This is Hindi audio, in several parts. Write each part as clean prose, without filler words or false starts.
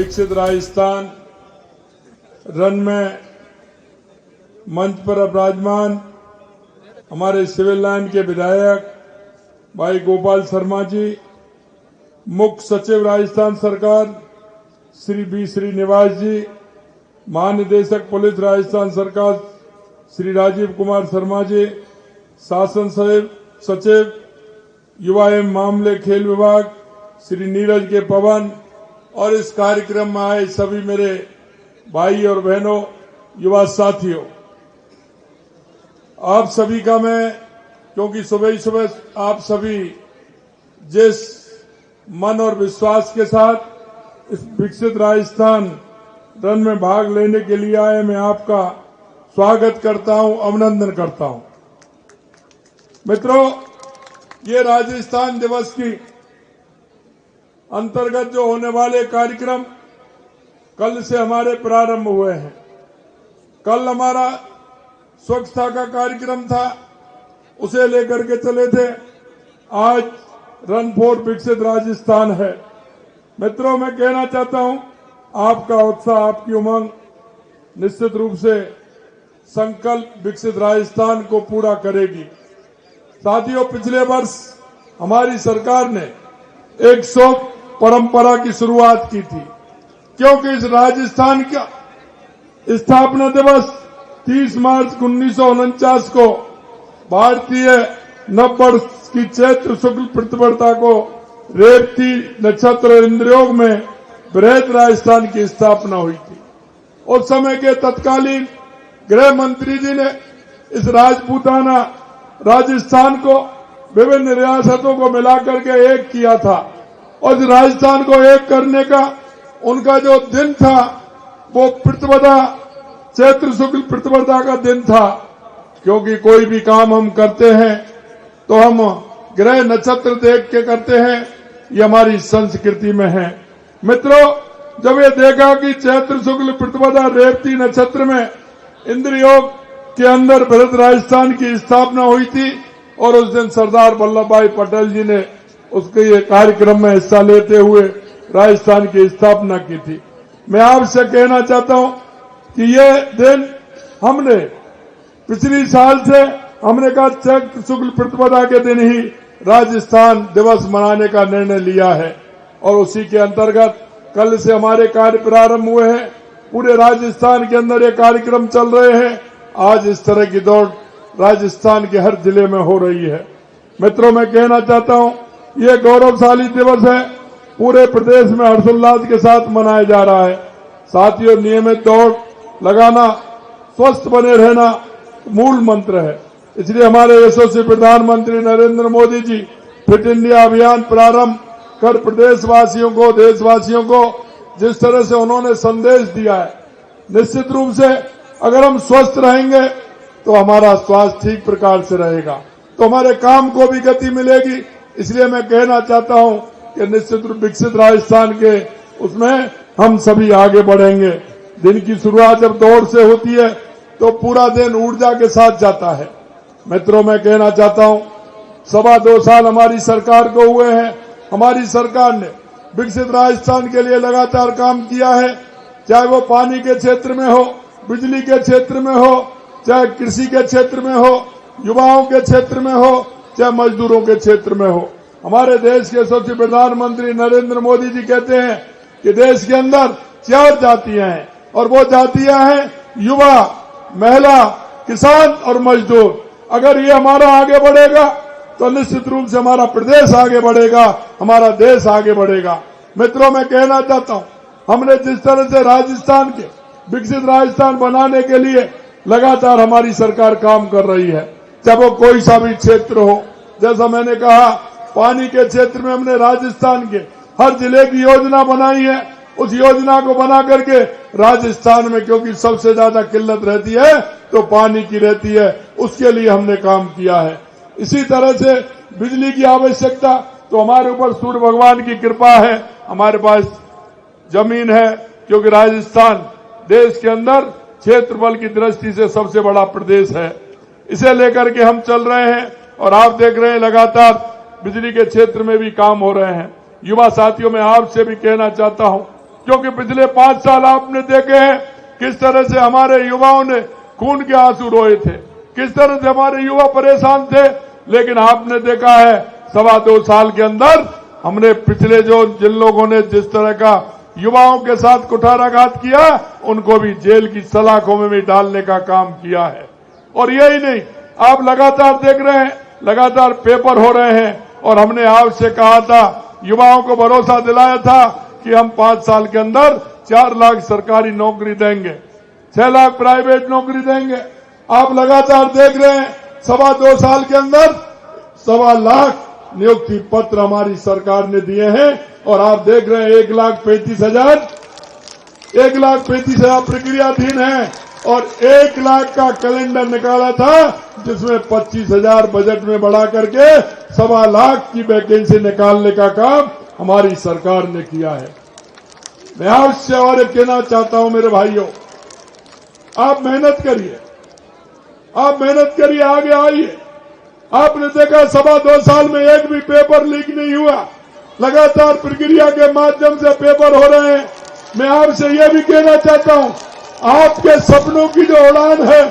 विकसित राजस्थान रन में मंच पर विराजमान हमारे सिविल लाइन के विधायक भाई गोपाल शर्मा जी, मुख्य सचिव राजस्थान सरकार श्री बी श्रीनिवास जी, महानिदेशक पुलिस राजस्थान सरकार श्री राजीव कुमार शर्मा जी, शासन सचिव युवा एवं मामले खेल विभाग श्री नीरज के पवन और इस कार्यक्रम में आए सभी मेरे भाई और बहनों, युवा साथियों, आप सभी का मैं, क्योंकि सुबह ही सुबह आप सभी जिस मन और विश्वास के साथ इस विकसित राजस्थान रन में भाग लेने के लिए आए, मैं आपका स्वागत करता हूं, अभिनंदन करता हूं। मित्रों, ये राजस्थान दिवस की अंतर्गत जो होने वाले कार्यक्रम कल से हमारे प्रारंभ हुए हैं। कल हमारा स्वच्छता का कार्यक्रम था, उसे लेकर के चले थे। आज रन फॉर विकसित राजस्थान है। मित्रों, मैं कहना चाहता हूं, आपका उत्साह, आपकी उमंग निश्चित रूप से संकल्प विकसित राजस्थान को पूरा करेगी। साथियों, पिछले वर्ष हमारी सरकार ने 100 परंपरा की शुरुआत की थी, क्योंकि इस राजस्थान का स्थापना दिवस 30 मार्च 1949 को भारतीय नववर्ष की चैत्र शुक्ल प्रतिपदा को रेवती नक्षत्र इंद्रयोग में बृहद राजस्थान की स्थापना हुई थी। उस समय के तत्कालीन गृह मंत्री जी ने इस राजपूताना राजस्थान को विभिन्न रियासतों को मिलाकर के एक किया था, और राजस्थान को एक करने का उनका जो दिन था वो प्रतिपदा, चैत्र शुक्ल प्रतिपदा का दिन था। क्योंकि कोई भी काम हम करते हैं तो हम ग्रह नक्षत्र देख के करते हैं, ये हमारी संस्कृति में है। मित्रों, जब ये देखा कि चैत्र शुक्ल प्रतिपदा रेवती नक्षत्र में इंद्रयोग के अंदर बृहद राजस्थान की स्थापना हुई थी, और उस दिन सरदार वल्लभ भाई पटेल जी ने उसके ये कार्यक्रम में हिस्सा लेते हुए राजस्थान की स्थापना की थी। मैं आपसे कहना चाहता हूं कि ये दिन हमने पिछली साल से हमने कहा चैत्र शुक्ल प्रतिपदा के दिन ही राजस्थान दिवस मनाने का निर्णय लिया है, और उसी के अंतर्गत कल से हमारे कार्य प्रारंभ हुए हैं। पूरे राजस्थान के अंदर ये कार्यक्रम चल रहे हैं। आज इस तरह की दौड़ राजस्थान के हर जिले में हो रही है। मित्रों, मैं कहना चाहता हूं, ये गौरवशाली दिवस है, पूरे प्रदेश में हर्षोल्लास के साथ मनाया जा रहा है। साथियों, नियमित दौड़ लगाना, स्वस्थ बने रहना मूल मंत्र है। इसलिए हमारे यशस्वी प्रधानमंत्री नरेंद्र मोदी जी फिट इंडिया अभियान प्रारंभ कर प्रदेशवासियों को, देशवासियों को जिस तरह से उन्होंने संदेश दिया है, निश्चित रूप से अगर हम स्वस्थ रहेंगे तो हमारा स्वास्थ्य ठीक प्रकार से रहेगा, तो हमारे काम को भी गति मिलेगी। इसलिए मैं कहना चाहता हूं कि निश्चित रूप विकसित राजस्थान के उसमें हम सभी आगे बढ़ेंगे। दिन की शुरुआत जब दौड़ से होती है तो पूरा दिन ऊर्जा के साथ जाता है। मित्रों, मैं कहना चाहता हूं, 2.25 साल हमारी सरकार को हुए हैं। हमारी सरकार ने विकसित राजस्थान के लिए लगातार काम किया है, चाहे वो पानी के क्षेत्र में हो, बिजली के क्षेत्र में हो, चाहे कृषि के क्षेत्र में हो, युवाओं के क्षेत्र में हो, चाहे मजदूरों के क्षेत्र में हो। हमारे देश के यशस्वी प्रधानमंत्री नरेंद्र मोदी जी कहते हैं कि देश के अंदर 4 जातियां हैं, और वो जातियां हैं युवा, महिला, किसान और मजदूर। अगर ये हमारा आगे बढ़ेगा तो निश्चित रूप से हमारा प्रदेश आगे बढ़ेगा, हमारा देश आगे बढ़ेगा। मित्रों, मैं कहना चाहता हूं, हमने जिस तरह से राजस्थान के विकसित राजस्थान बनाने के लिए लगातार हमारी सरकार काम कर रही है, चाहे वो कोई सा भी क्षेत्र हो। जैसा मैंने कहा, पानी के क्षेत्र में हमने राजस्थान के हर जिले की योजना बनाई है। उस योजना को बना करके राजस्थान में, क्योंकि सबसे ज्यादा किल्लत रहती है तो पानी की रहती है, उसके लिए हमने काम किया है। इसी तरह से बिजली की आवश्यकता, तो हमारे ऊपर सूर्य भगवान की कृपा है, हमारे पास जमीन है, क्योंकि राजस्थान देश के अंदर क्षेत्रफल की दृष्टि से सबसे बड़ा प्रदेश है। इसे लेकर के हम चल रहे हैं, और आप देख रहे हैं लगातार बिजली के क्षेत्र में भी काम हो रहे हैं। युवा साथियों, मैं आपसे भी कहना चाहता हूं क्योंकि पिछले 5 साल आपने देखे हैं किस तरह से हमारे युवाओं ने खून के आंसू रोए थे, किस तरह से हमारे युवा परेशान थे। लेकिन आपने देखा है 2.25 साल के अंदर हमने पिछले जिन लोगों ने जिस तरह का युवाओं के साथ कुठाराघात किया, उनको भी जेल की सलाखों में भी डालने का काम किया है। और यही नहीं, आप लगातार देख रहे हैं, लगातार पेपर हो रहे हैं। और हमने आपसे कहा था, युवाओं को भरोसा दिलाया था कि हम 5 साल के अंदर 4 लाख सरकारी नौकरी देंगे, 6 लाख प्राइवेट नौकरी देंगे। आप लगातार देख रहे हैं 2.25 साल के अंदर 1.25 लाख नियुक्ति पत्र हमारी सरकार ने दिए हैं। और आप देख रहे हैं 1,35,000 प्रक्रियाधीन है और 1 लाख का कैलेंडर निकाला था, जिसमें 25,000 बजट में बढ़ा करके 1.25 लाख की वैकेंसी निकालने का काम हमारी सरकार ने किया है। मैं आपसे और एक कहना चाहता हूं मेरे भाइयों, आप मेहनत करिए, आगे आइए। आपने देखा 2.25 साल में एक भी पेपर लीक नहीं हुआ, लगातार प्रक्रिया के माध्यम से पेपर हो रहे हैं। मैं आपसे यह भी कहना चाहता हूं, आपके सपनों की जो उड़ान है,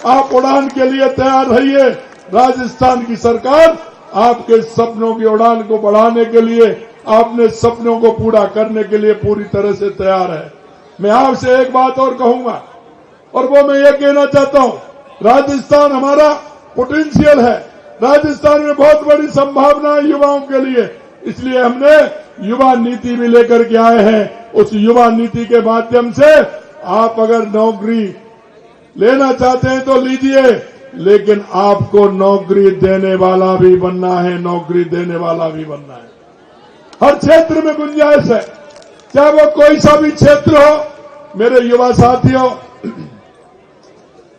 आप उड़ान के लिए तैयार रहिए। राजस्थान की सरकार आपके सपनों की उड़ान को बढ़ाने के लिए, अपने सपनों को पूरा करने के लिए पूरी तरह से तैयार है। मैं आपसे एक बात और कहूंगा, और वो मैं ये कहना चाहता हूं, राजस्थान हमारा पोटेंशियल है, राजस्थान में बहुत बड़ी संभावना है युवाओं के लिए। इसलिए हमने युवा नीति भी लेकर के आए हैं। उस युवा नीति के माध्यम से आप अगर नौकरी लेना चाहते हैं तो लीजिए, लेकिन आपको नौकरी देने वाला भी बनना है, हर क्षेत्र में गुंजाइश है, चाहे वो कोई सा भी क्षेत्र हो। मेरे युवा साथियों,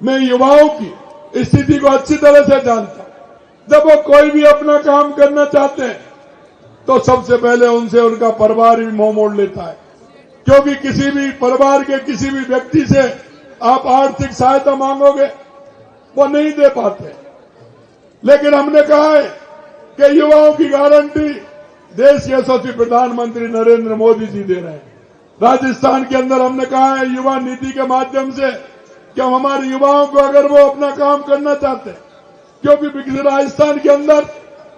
मैं युवाओं की स्थिति को अच्छी तरह से जानता हूं। जब वो कोई भी अपना काम करना चाहते हैं तो सबसे पहले उनसे उनका परिवार भी मुंह मोड़ लेता है, क्योंकि किसी भी परिवार के किसी भी व्यक्ति से आप आर्थिक सहायता मांगोगे, वो नहीं दे पाते। लेकिन हमने कहा है कि युवाओं की गारंटी देश के यशस्वी प्रधानमंत्री नरेंद्र मोदी जी दे रहे हैं। राजस्थान के अंदर हमने कहा है युवा नीति के माध्यम से कि हम हमारे युवाओं को, अगर वो अपना काम करना चाहते हैं, क्योंकि विकसित राजस्थान के अंदर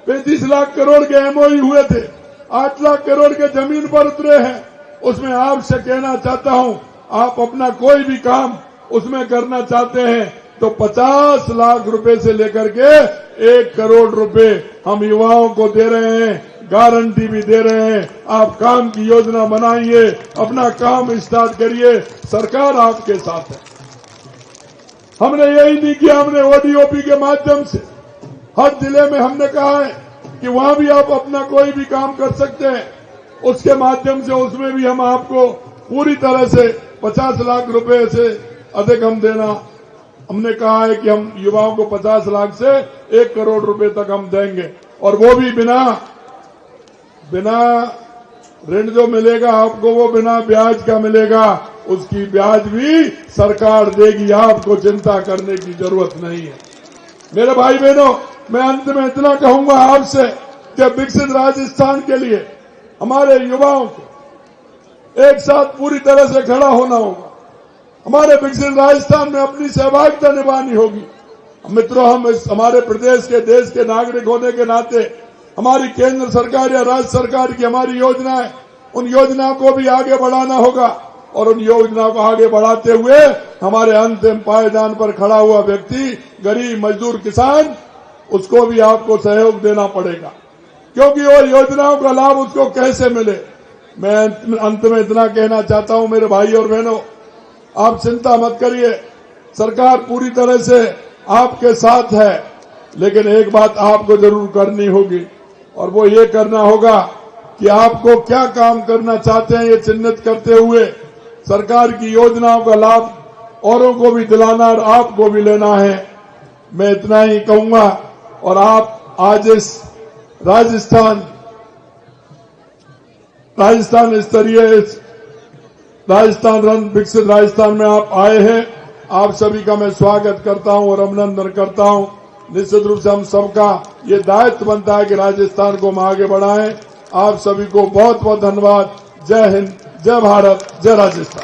35 लाख करोड़ के एमओयू हुए थे, 8 लाख करोड़ के जमीन पर उतरे हैं। उसमें आपसे कहना चाहता हूं, आप अपना कोई भी काम उसमें करना चाहते हैं तो 50 लाख रुपए से लेकर के 1 करोड़ रुपए हम युवाओं को दे रहे हैं, गारंटी भी दे रहे हैं। आप काम की योजना बनाइए, अपना काम स्टार्ट करिए, सरकार आपके साथ है। हमने यही नहीं किया, हमने ओडीओपी के माध्यम से हर जिले में हमने कहा है कि वहां भी आप अपना कोई भी काम कर सकते हैं, उसके माध्यम से उसमें भी हम आपको पूरी तरह से 50 लाख रुपए से अधिक हम देना। हमने कहा है कि हम युवाओं को 50 लाख से 1 करोड़ रुपए तक हम देंगे, और वो भी बिना ऋण जो मिलेगा आपको, वो बिना ब्याज का मिलेगा। उसकी ब्याज भी सरकार देगी, आपको चिंता करने की जरूरत नहीं है। मेरे भाई बहनों, मैं अंत में इतना कहूंगा आपसे कि विकसित राजस्थान के लिए हमारे युवाओं को एक साथ पूरी तरह से खड़ा होना होगा। हमारे विकसित राजस्थान में अपनी सहभागिता निभानी होगी। मित्रों, हम हमारे प्रदेश के, देश के नागरिक होने के नाते हमारी केंद्र सरकार या राज्य सरकार की हमारी योजनाएं, उन योजनाओं को भी आगे बढ़ाना होगा। और उन योजनाओं को आगे बढ़ाते हुए हमारे अंतिम पायदान पर खड़ा हुआ व्यक्ति, गरीब मजदूर किसान, उसको भी आपको सहयोग देना पड़ेगा, क्योंकि वो योजनाओं का लाभ उसको कैसे मिले। मैं अंत में इतना कहना चाहता हूं मेरे भाई और बहनों, आप चिंता मत करिए, सरकार पूरी तरह से आपके साथ है। लेकिन एक बात आपको जरूर करनी होगी, और वो ये करना होगा कि आपको क्या काम करना चाहते हैं ये चिन्हित करते हुए सरकार की योजनाओं का लाभ औरों को भी दिलाना और आपको भी लेना है। मैं इतना ही कहूंगा। और आप आज इस राजस्थान स्तरीय राजस्थान रन विकसित राजस्थान में आप आए हैं, आप सभी का मैं स्वागत करता हूं और अभिनंदन करता हूं। निश्चित रूप से हम सबका ये दायित्व बनता है कि राजस्थान को हम आगे बढ़ाएं। आप सभी को बहुत बहुत धन्यवाद। जय हिंद, जय भारत, जय राजस्थान।